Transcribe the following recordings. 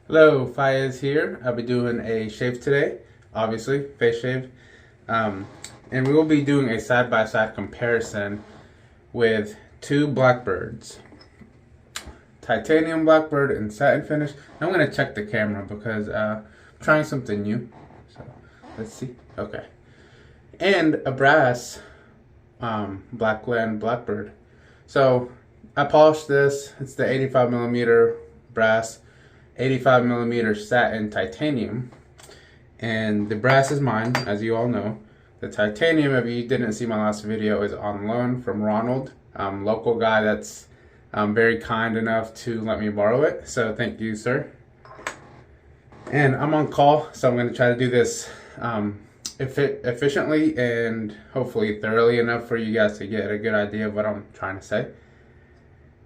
Hello, Fayez here. I'll be doing a shave today, obviously, face shave. And we will be doing a side-by-side comparison with two Blackbirds. Titanium Blackbird and satin finish. I'm going to check the camera because I'm trying something new. So, let's see. Okay. And a brass Blackland Blackbird. So, I polished this. It's the 85mm brass. 85mm satin titanium, and the brass is mine, as you all know. The titanium, if you didn't see my last video, is on loan from Ronald, local guy that's very kind enough to let me borrow it, so thank you, sir. And I'm on call, so I'm going to try to do this efficiently and hopefully thoroughly enough for you guys to get a good idea of what I'm trying to say.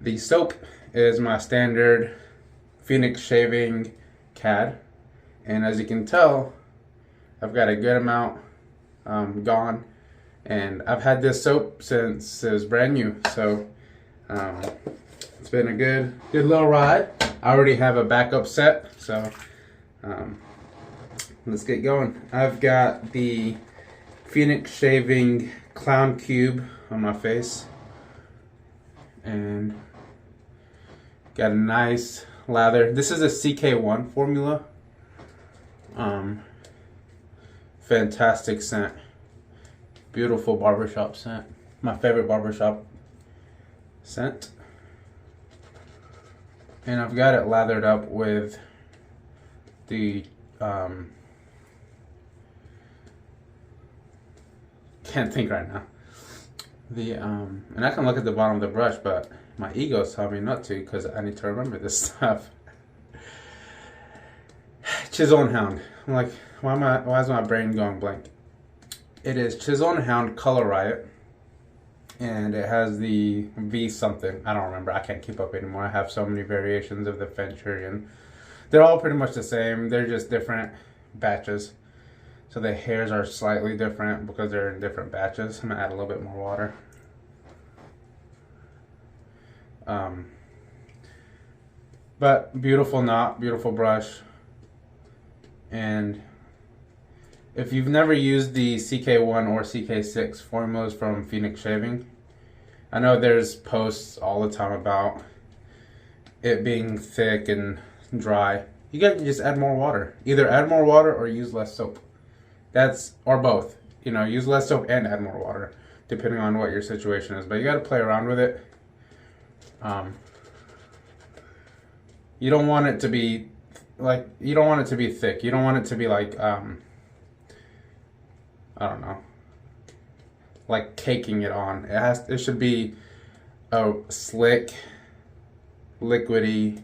The soap is my standard Phoenix shaving CaD, and as you can tell, I've got a good amount gone, and I've had this soap since it was brand new, so it's been a good little ride. I already have a backup set, so let's get going. I've got the Phoenix shaving clown cube on my face, and got a nice lather. This is a CK1 formula. Fantastic scent. Beautiful barbershop scent. My favorite barbershop scent. And I've got it lathered up with the can't think right now. The and I can look at the bottom of the brush, but my ego's telling me not to because I need to remember this stuff. Chisel and Hound. I'm like, why is my brain going blank? It is Chisel and Hound Color Riot, and it has the V something. I don't remember. I can't keep up anymore. I have so many variations of the Venturian. They're all pretty much the same. They're just different batches. So the hairs are slightly different because they're in different batches. I'm gonna add a little bit more water. But beautiful knot, beautiful brush. And if you've never used the CK1 or CK6 formulas from Phoenix Shaving, I know there's posts all the time about it being thick and dry. You got to just add more water. Either add more water or use less soap. Or both. You know, use less soap and add more water, depending on what your situation is. But you got to play around with it. You don't want it to be you don't want it to be thick. You don't want it to be like, I don't know, like caking it on. It should be a slick, liquidy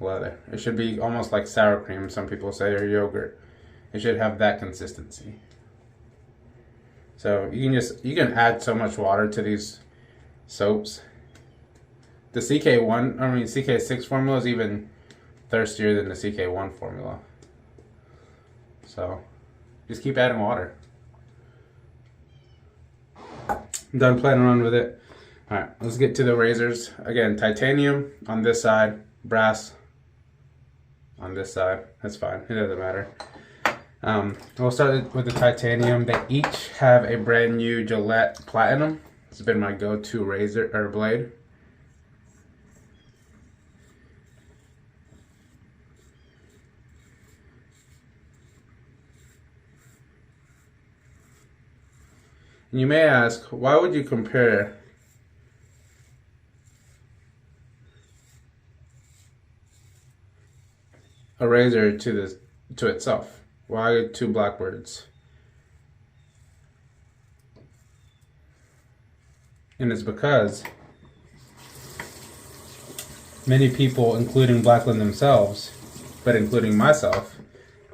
leather. It should be almost like sour cream, some people say, or yogurt. It should have that consistency. So you can add so much water to these soaps. The CK6 formula is even thirstier than the CK1 formula. So just keep adding water. I'm done playing around with it. Alright, let's get to the razors. Again, titanium on this side, brass on this side. That's fine, it doesn't matter. We'll start with the titanium. They each have a brand new Gillette Platinum. It's been my go-to razor or blade. And you may ask, why would you compare a razor to itself? Why two Blackbirds? And it's because many people, including Blackland themselves, but including myself,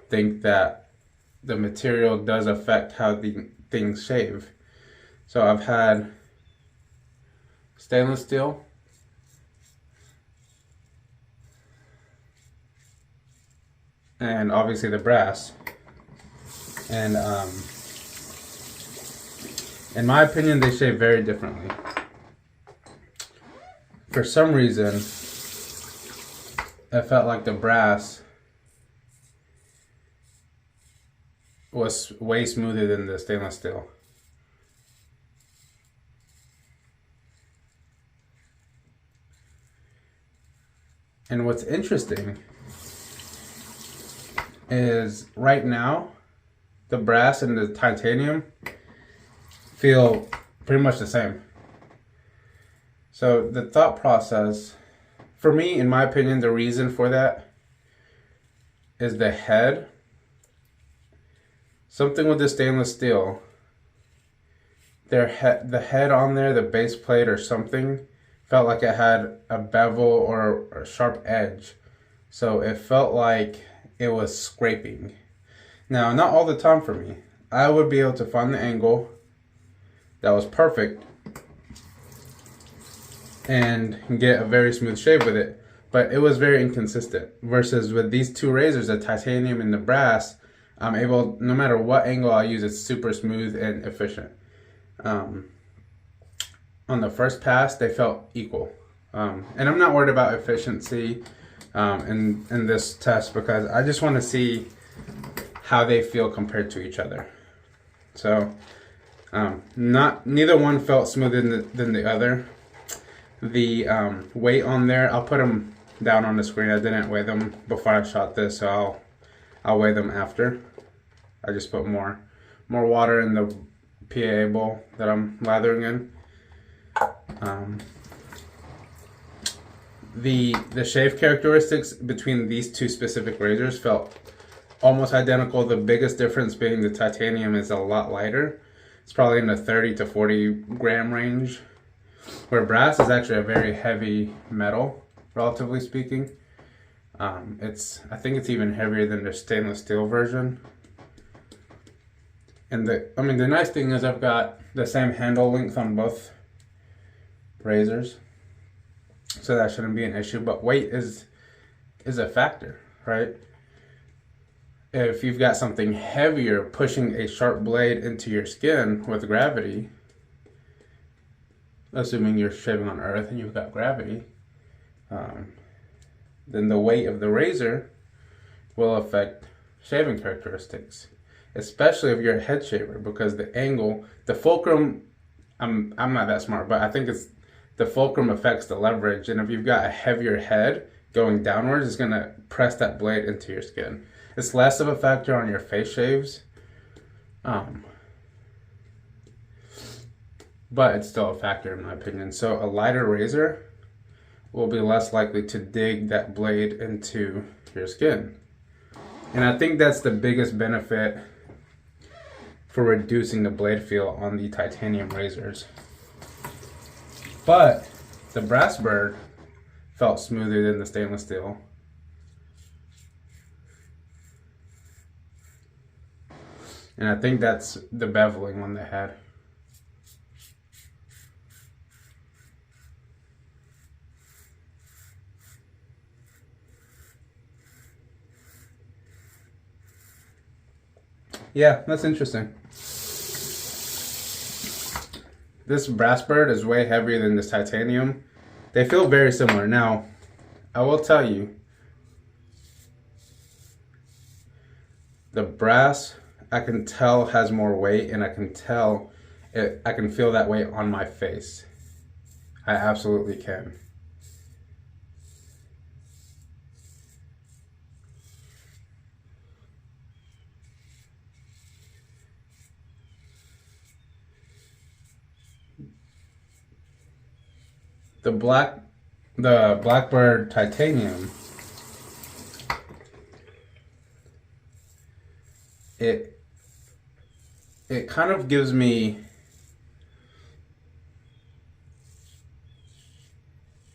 think that the material does affect how the things shave. So I've had stainless steel, and obviously the brass. And in my opinion, they shave very differently. For some reason, it felt like the brass was way smoother than the stainless steel. And what's interesting is right now, the brass and the titanium feel pretty much the same. So the thought process, for me, in my opinion, the reason for that is the head. Something with the stainless steel, the head on there, the base plate or something, felt like it had a bevel or a sharp edge. So it felt like it was scraping. Now, not all the time for me. I would be able to find the angle that was perfect and get a very smooth shave with it. But it was very inconsistent. Versus with these two razors, the titanium and the brass, I'm able, no matter what angle I use, it's super smooth and efficient. On the first pass, they felt equal. And I'm not worried about efficiency in this test because I just want to see how they feel compared to each other. So neither one felt smoother than the other. The weight on there, I'll put them down on the screen. I didn't weigh them before I shot this, so I'll weigh them after. I just put more water in the PAA bowl that I'm lathering in. The shave characteristics between these two specific razors felt almost identical. The biggest difference being the titanium is a lot lighter. It's probably in the 30 to 40 gram range, where brass is actually a very heavy metal, relatively speaking. I think it's even heavier than the stainless steel version. And the nice thing is I've got the same handle length on both razors, so that shouldn't be an issue. But weight is a factor, right? If you've got something heavier pushing a sharp blade into your skin with gravity, assuming you're shaving on earth and you've got gravity, then the weight of the razor will affect shaving characteristics, especially if you're a head shaver, because the angle, the fulcrum, I'm not that smart, but I think it's the fulcrum affects the leverage, and if you've got a heavier head going downwards, it's gonna press that blade into your skin. It's less of a factor on your face shaves, but it's still a factor in my opinion. So a lighter razor will be less likely to dig that blade into your skin. And I think that's the biggest benefit for reducing the blade feel on the titanium razors. But the Blackbird felt smoother than the stainless steel. And I think that's the beveling on the head. Yeah, that's interesting. This Blackbird is way heavier than this titanium. They feel very similar. Now, I will tell you, the brass, I can tell has more weight, and I can tell it, I can feel that weight on my face. I absolutely can. The Blackbird titanium, it kind of gives me,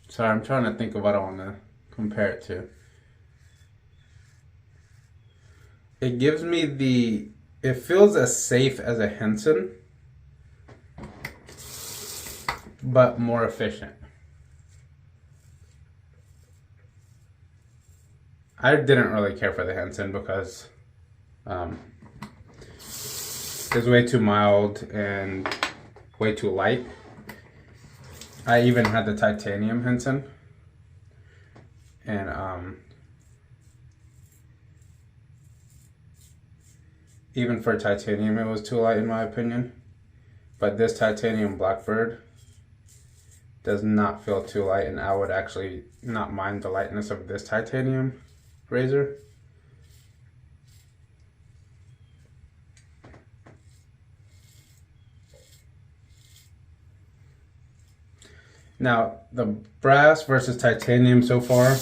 sorry, I'm trying to think of what I want to compare it to. It gives me it feels as safe as a Henson, but more efficient. I didn't really care for the Henson because it was way too mild and way too light. I even had the titanium Henson, and Even for titanium, it was too light in my opinion. But this titanium Blackbird does not feel too light, and I would actually not mind the lightness of this titanium razor. Now, the brass versus titanium so far,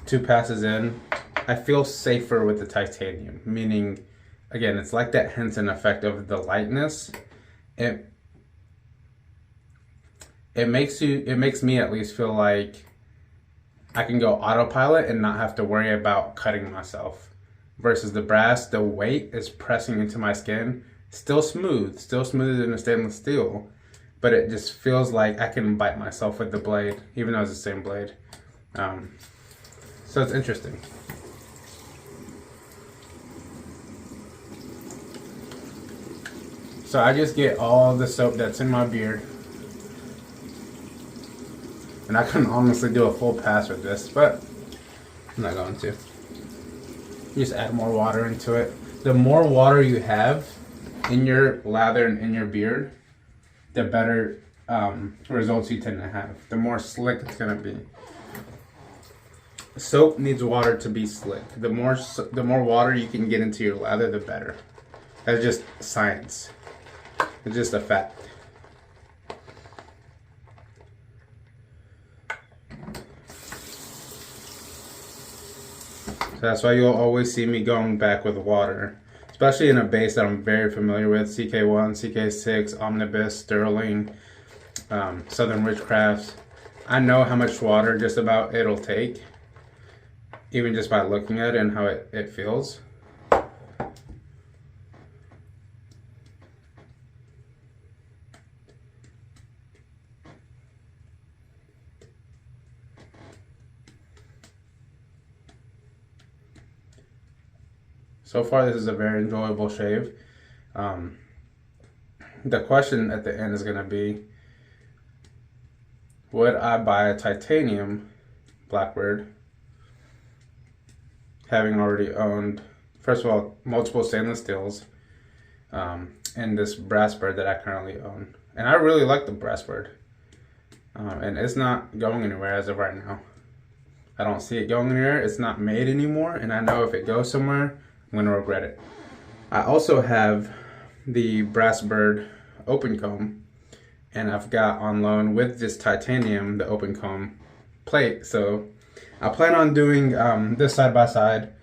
2 passes in, I feel safer with the titanium, meaning, again, it's like that Henson effect of the lightness. It makes me at least feel like I can go autopilot and not have to worry about cutting myself. Versus the brass, the weight is pressing into my skin, still smoother than a stainless steel, but it just feels like I can bite myself with the blade, even though it's the same blade. So it's interesting. So I just get all the soap that's in my beard. And I can honestly do a full pass with this, but I'm not going to. You just add more water into it. The more water you have in your lather and in your beard, the better results you tend to have. The more slick it's gonna be. Soap needs water to be slick. The more water you can get into your lather, the better. That's just science. It's just a fact. So that's why you'll always see me going back with water. Especially in a base that I'm very familiar with, CK1, CK6, Omnibus, Sterling, Southern Ridgecrafts. I know how much water just about it'll take, even just by looking at it and how it feels. So far, this is a very enjoyable shave. The question at the end is going to be, would I buy a titanium Blackbird, having already owned, first of all, multiple stainless steels, and this brass bird that I currently own. And I really like the brass bird. And it's not going anywhere as of right now. I don't see it going anywhere. It's not made anymore, and I know if it goes somewhere, I'm gonna regret it. I also have the brass bird open comb, and I've got on loan with this titanium the open comb plate. So I plan on doing this side by side,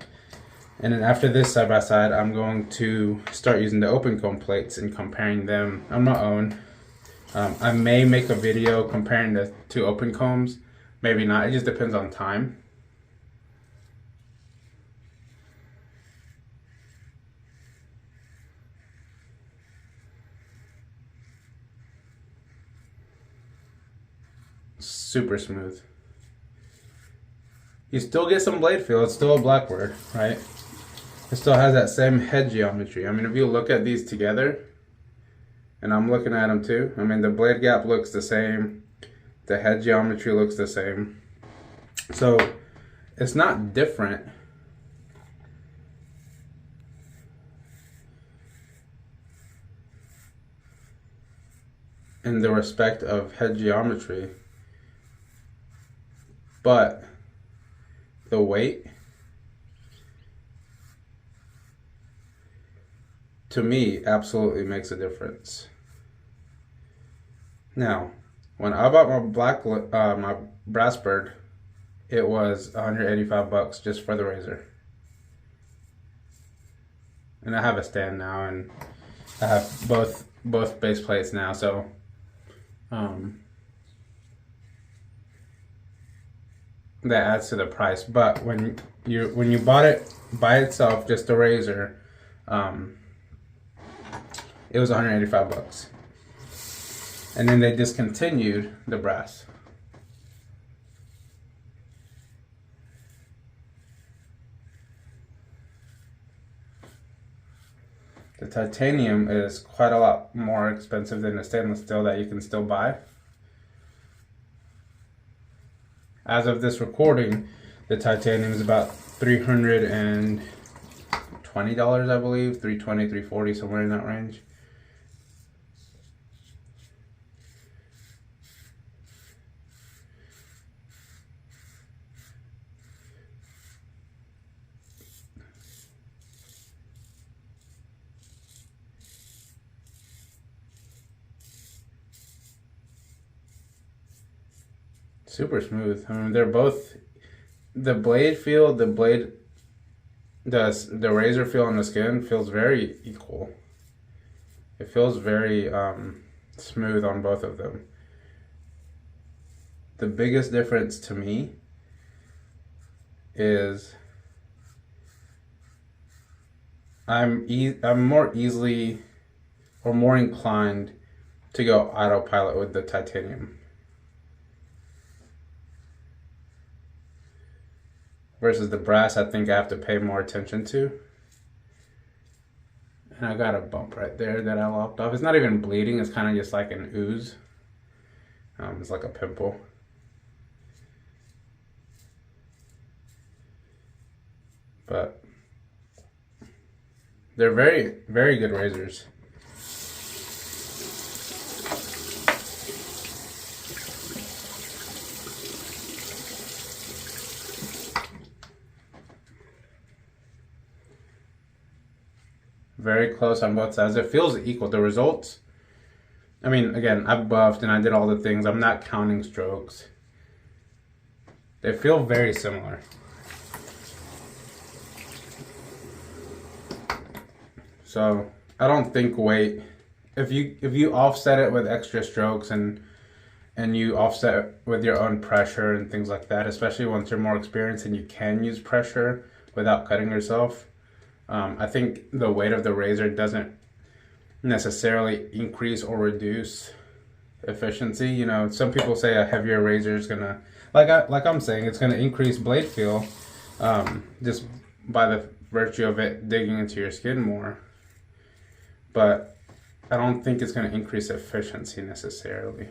and then after this side by side, I'm going to start using the open comb plates and comparing them on my own. I may make a video comparing the 2 open combs, maybe not. It just depends on time. Super smooth. You still get some blade feel. It's still a Blackbird, right? It still has that same head geometry. I mean, if you look at these together, and I'm looking at them too, I mean, the blade gap looks the same. The head geometry looks the same. So it's not different. In the respect of head geometry, but the weight, to me, absolutely makes a difference. Now, when I bought my brass bird, it was $185 just for the razor. And I have a stand now, and I have both base plates now, so that adds to the price. But when you bought it by itself, just the razor, it was $185. And then they discontinued the brass. The titanium is quite a lot more expensive than the stainless steel that you can still buy. As of this recording, the titanium is about $320 $20, I believe, $320, $340, somewhere in that range. Super smooth. I mean, they're both, the blade feel, the razor feel on the skin feels very equal. It feels very smooth on both of them. The biggest difference to me is I'm more easily or more inclined to go autopilot with the titanium. Versus the brass, I think I have to pay more attention to. And I got a bump right there that I lopped off. It's not even bleeding, it's kind of just like an ooze. It's like a pimple. But they're very, very good razors. Very close on both sides. It feels equal. The results, I mean, again, I buffed and I did all the things. I'm not counting strokes. They feel very similar. So I don't think weight, if you offset it with extra strokes and you offset it with your own pressure and things like that, especially once you're more experienced and you can use pressure without cutting yourself, I think the weight of the razor doesn't necessarily increase or reduce efficiency. You know, some people say a heavier razor is gonna, like I'm saying, it's gonna increase blade feel, just by the virtue of it digging into your skin more. But I don't think it's gonna increase efficiency necessarily.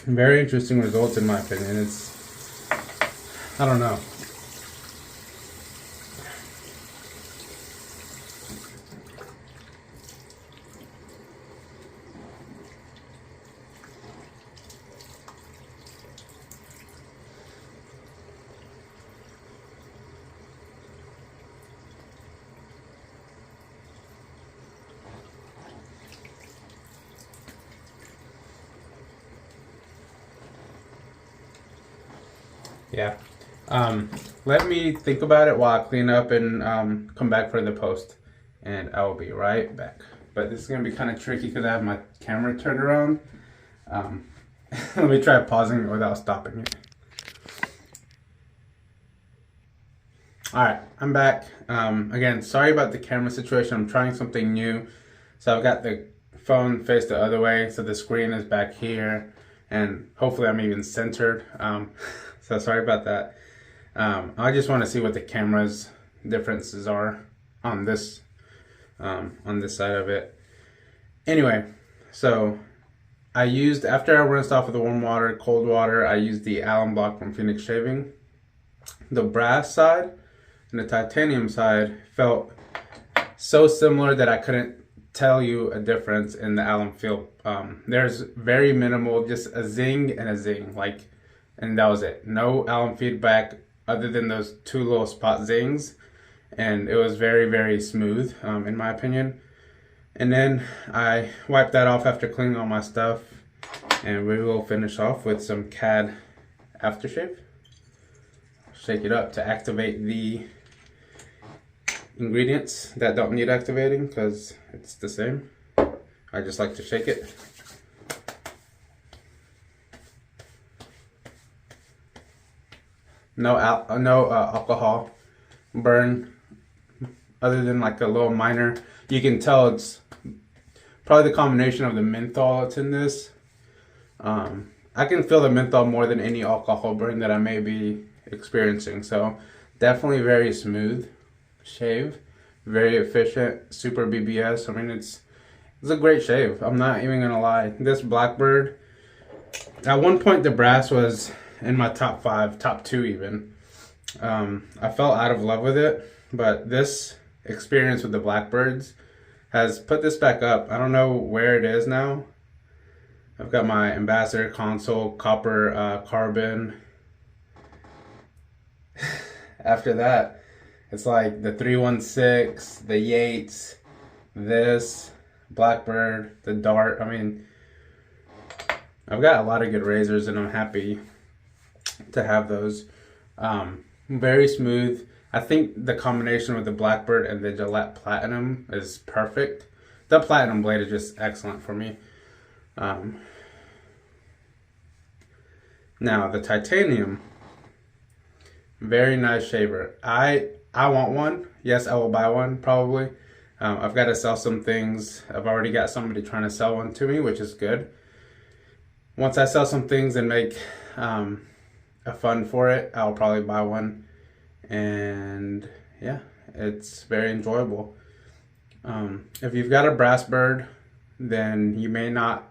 Very interesting results in my opinion. It's, I don't know. Yeah. Let me think about it while I clean up and come back for the post. And I will be right back. But this is going to be kind of tricky because I have my camera turned around. Let me try pausing it without stopping it. Alright, I'm back. Again, sorry about the camera situation. I'm trying something new. So I've got the phone faced the other way, so the screen is back here. And hopefully I'm even centered. So sorry about that. I just want to see what the camera's differences are on this side of it. Anyway, so I used, after I rinsed off with the warm water, cold water, I used the alum block from Phoenix Shaving. The brass side and the titanium side felt so similar that I couldn't tell you a difference in the alum feel. There's very minimal, just a zing and a zing, like, and that was it. No alum feedback other than those two little spot zings, and it was very, very smooth, in my opinion. And then I wiped that off after cleaning all my stuff, and we will finish off with some CaD aftershave. Shake it up to activate the ingredients that don't need activating because it's the same. I just like to shake it. No alcohol burn, other than like a little minor. You can tell it's probably the combination of the menthol that's in this. I can feel the menthol more than any alcohol burn that I may be experiencing. So definitely very smooth shave, very efficient, super BBS. I mean, it's a great shave. I'm not even gonna lie. This Blackbird, at one point the brass was in my top 5, top 2 even. I fell out of love with it, but this experience with the Blackbirds has put this back up. I don't know where it is now. I've got my Ambassador console, copper carbon. After that, it's like the 316, the Yates, this, Blackbird, the Dart. I mean, I've got a lot of good razors and I'm happy to have those. Very smooth. I think the combination with the Blackbird and the Gillette Platinum is perfect. The Platinum blade is just excellent for me. Now the Titanium, very nice shaver. I want one. Yes, I will buy one probably. I've got to sell some things. I've already got somebody trying to sell one to me, which is good. Once I sell some things and make a fund for it, I'll probably buy one. And yeah, it's very enjoyable. If you've got a brass bird, then you may not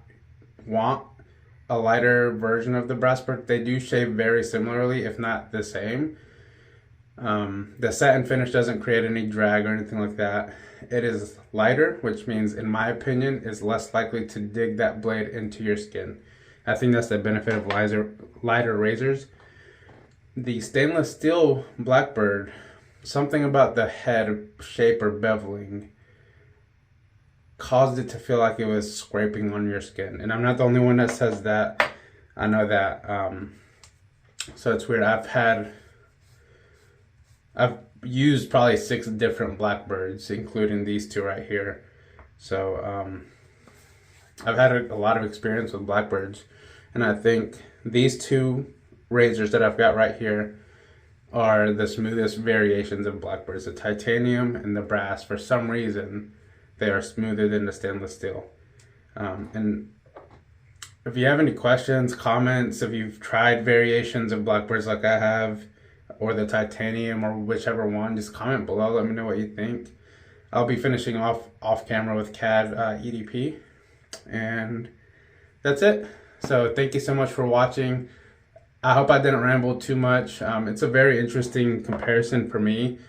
want a lighter version of the brass bird. They do shave very similarly, if not the same. The satin finish doesn't create any drag or anything like that. It is lighter, which means, in my opinion, is less likely to dig that blade into your skin. I think that's the benefit of lighter razors. The stainless steel Blackbird, something about the head shape or beveling caused it to feel like it was scraping on your skin. And I'm not the only one that says that. I know that. So it's weird. I've used probably 6 different Blackbirds, including these 2 right here. So I've had a lot of experience with Blackbirds. And I think these 2 razors that I've got right here are the smoothest variations of Blackbirds. The titanium and the brass, for some reason, they are smoother than the stainless steel. And if you have any questions, comments, if you've tried variations of Blackbirds like I have, or the titanium, or whichever one, just comment below. Let me know what you think. I'll be finishing off camera with CAD EDP. And that's it. So thank you so much for watching. I hope I didn't ramble too much. It's a very interesting comparison for me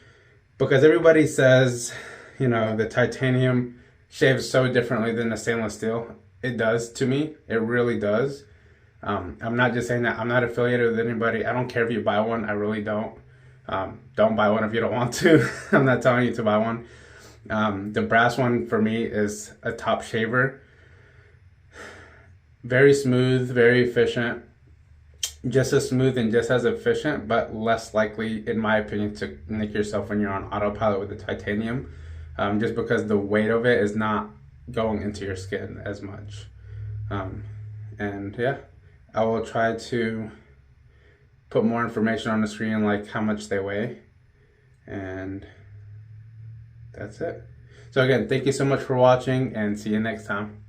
because everybody says, you know, the titanium shaves so differently than the stainless steel. It does to me. It really does. I'm not just saying that. I'm not affiliated with anybody. I don't care if you buy one. I really don't. Don't buy one if you don't want to. I'm not telling you to buy one. The brass one for me is a top shaver. Very smooth, very efficient. Just as smooth and just as efficient, but less likely, in my opinion, to nick yourself when you're on autopilot with the titanium. Just because the weight of it is not going into your skin as much. And yeah, I will try to put more information on the screen, like how much they weigh. And that's it. So again, thank you so much for watching and see you next time.